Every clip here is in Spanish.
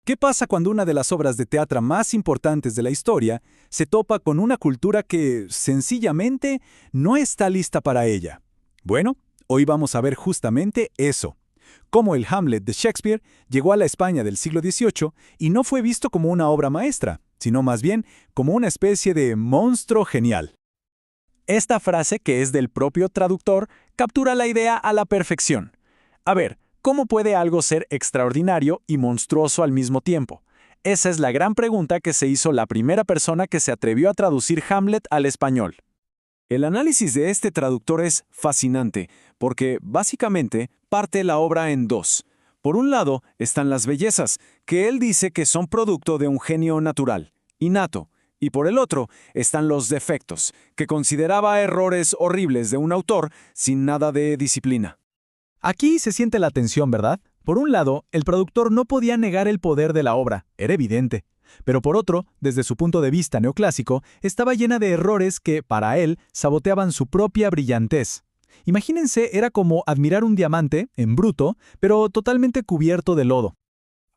¿Qué pasa cuando una de las obras de teatro más importantes de la historia se topa con una cultura que, sencillamente, no está lista para ella? Bueno, hoy vamos a ver justamente eso. Cómo el Hamlet de Shakespeare llegó a la España del siglo XVIII y no fue visto como una obra maestra, sino más bien como una especie de monstruo genial. Esta frase, que es del propio traductor, captura la idea a la perfección. A ver, ¿cómo puede algo ser extraordinario y monstruoso al mismo tiempo? Esa es la gran pregunta que se hizo la primera persona que se atrevió a traducir Hamlet al español. El análisis de este traductor es fascinante, porque básicamente parte la obra en dos. Por un lado están las bellezas, que él dice que son producto de un genio natural, innato, y por el otro están los defectos, que consideraba errores horribles de un autor sin nada de disciplina. Aquí se siente la tensión, ¿verdad? Por un lado, el productor no podía negar el poder de la obra, era evidente. Pero por otro, desde su punto de vista neoclásico, estaba llena de errores que, para él, saboteaban su propia brillantez. Imagínense, era como admirar un diamante, en bruto, pero totalmente cubierto de lodo.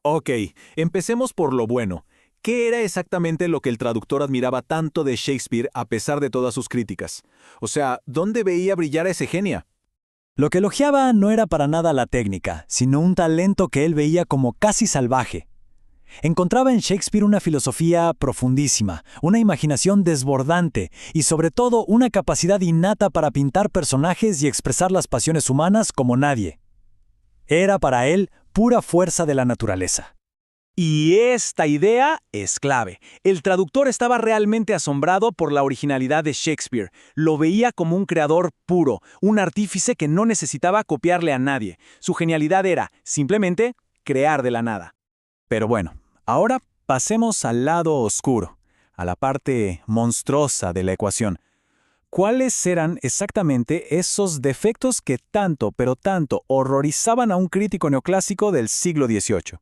Ok, empecemos por lo bueno. ¿Qué era exactamente lo que el traductor admiraba tanto de Shakespeare a pesar de todas sus críticas? O sea, ¿dónde veía brillar a ese genio? Lo que elogiaba no era para nada la técnica, sino un talento que él veía como casi salvaje. Encontraba en Shakespeare una filosofía profundísima, una imaginación desbordante y sobre todo una capacidad innata para pintar personajes y expresar las pasiones humanas como nadie. Era para él pura fuerza de la naturaleza. Y esta idea es clave. El traductor estaba realmente asombrado por la originalidad de Shakespeare. Lo veía como un creador puro, un artífice que no necesitaba copiarle a nadie. Su genialidad era, simplemente, crear de la nada. Pero bueno, ahora pasemos al lado oscuro, a la parte monstruosa de la ecuación. ¿Cuáles eran exactamente esos defectos que tanto, pero tanto, horrorizaban a un crítico neoclásico del siglo XVIII?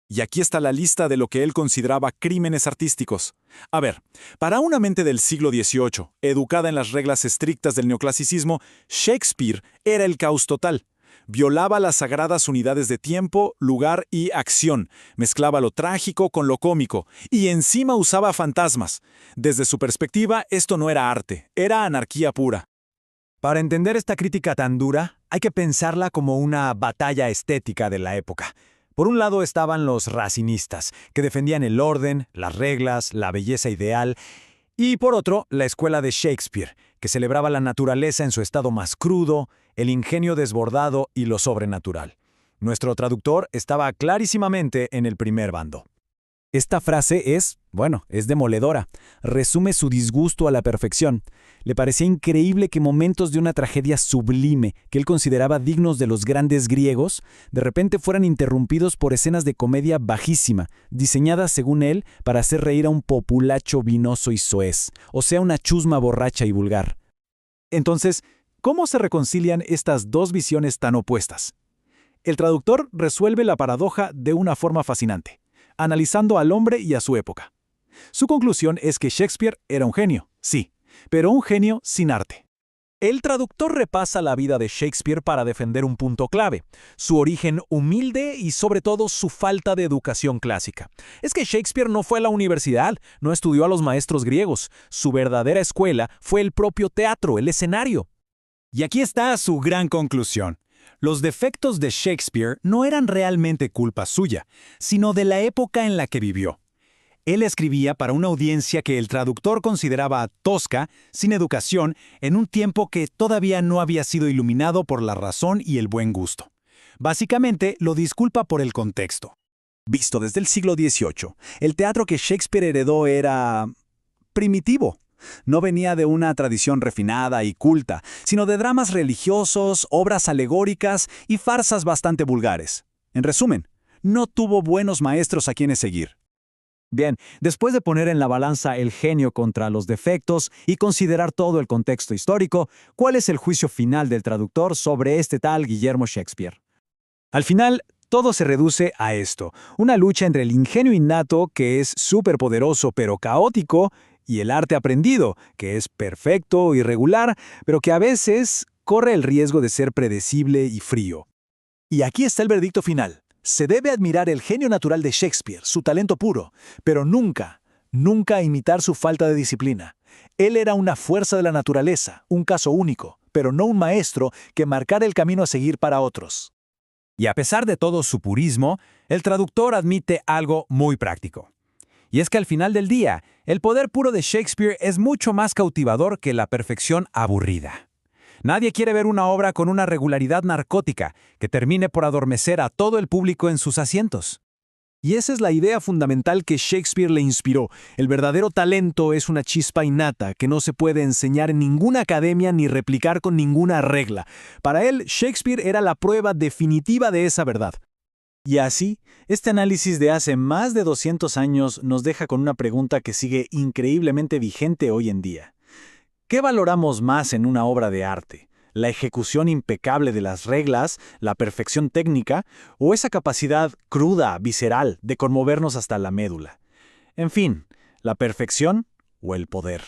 Y aquí está la lista de lo que él consideraba crímenes artísticos. A ver, para una mente del siglo XVIII, educada en las reglas estrictas del neoclasicismo, Shakespeare era el caos total. Violaba las sagradas unidades de tiempo, lugar y acción, mezclaba lo trágico con lo cómico, y encima usaba fantasmas. Desde su perspectiva, esto no era arte, era anarquía pura. Para entender esta crítica tan dura, hay que pensarla como una batalla estética de la época. Por un lado estaban los racinistas, que defendían el orden, las reglas, la belleza ideal, y por otro, la escuela de Shakespeare, que celebraba la naturaleza en su estado más crudo, el ingenio desbordado y lo sobrenatural. Nuestro traductor estaba clarísimamente en el primer bando. Esta frase es demoledora. Resume su disgusto a la perfección. Le parecía increíble que momentos de una tragedia sublime, que él consideraba dignos de los grandes griegos, de repente fueran interrumpidos por escenas de comedia bajísima, diseñadas, según él, para hacer reír a un populacho vinoso y soez, o sea, una chusma borracha y vulgar. Entonces, ¿cómo se reconcilian estas dos visiones tan opuestas? El traductor resuelve la paradoja de una forma fascinante, analizando al hombre y a su época. Su conclusión es que Shakespeare era un genio, sí, pero un genio sin arte. El traductor repasa la vida de Shakespeare para defender un punto clave, su origen humilde y sobre todo su falta de educación clásica. Es que Shakespeare no fue a la universidad, no estudió a los maestros griegos, su verdadera escuela fue el propio teatro, el escenario. Y aquí está su gran conclusión. Los defectos de Shakespeare no eran realmente culpa suya, sino de la época en la que vivió. Él escribía para una audiencia que el traductor consideraba tosca, sin educación, en un tiempo que todavía no había sido iluminado por la razón y el buen gusto. Básicamente, lo disculpa por el contexto. Visto desde el siglo XVIII, el teatro que Shakespeare heredó era primitivo. No venía de una tradición refinada y culta, sino de dramas religiosos, obras alegóricas y farsas bastante vulgares. En resumen, no tuvo buenos maestros a quienes seguir. Bien, después de poner en la balanza el genio contra los defectos y considerar todo el contexto histórico, ¿cuál es el juicio final del traductor sobre este tal Guillermo Shakespeare? Al final, todo se reduce a esto, una lucha entre el ingenio innato, que es superpoderoso pero caótico, y el arte aprendido, que es perfecto, irregular, pero que a veces corre el riesgo de ser predecible y frío. Y aquí está el veredicto final. Se debe admirar el genio natural de Shakespeare, su talento puro, pero nunca, nunca imitar su falta de disciplina. Él era una fuerza de la naturaleza, un caso único, pero no un maestro que marcara el camino a seguir para otros. Y a pesar de todo su purismo, el traductor admite algo muy práctico. Y es que al final del día, el poder puro de Shakespeare es mucho más cautivador que la perfección aburrida. Nadie quiere ver una obra con una regularidad narcótica que termine por adormecer a todo el público en sus asientos. Y esa es la idea fundamental que Shakespeare le inspiró. El verdadero talento es una chispa innata que no se puede enseñar en ninguna academia ni replicar con ninguna regla. Para él, Shakespeare era la prueba definitiva de esa verdad. Y así, este análisis de hace más de 200 años nos deja con una pregunta que sigue increíblemente vigente hoy en día. ¿Qué valoramos más en una obra de arte? ¿La ejecución impecable de las reglas, la perfección técnica, o esa capacidad cruda, visceral, de conmovernos hasta la médula? En fin, ¿la perfección o el poder?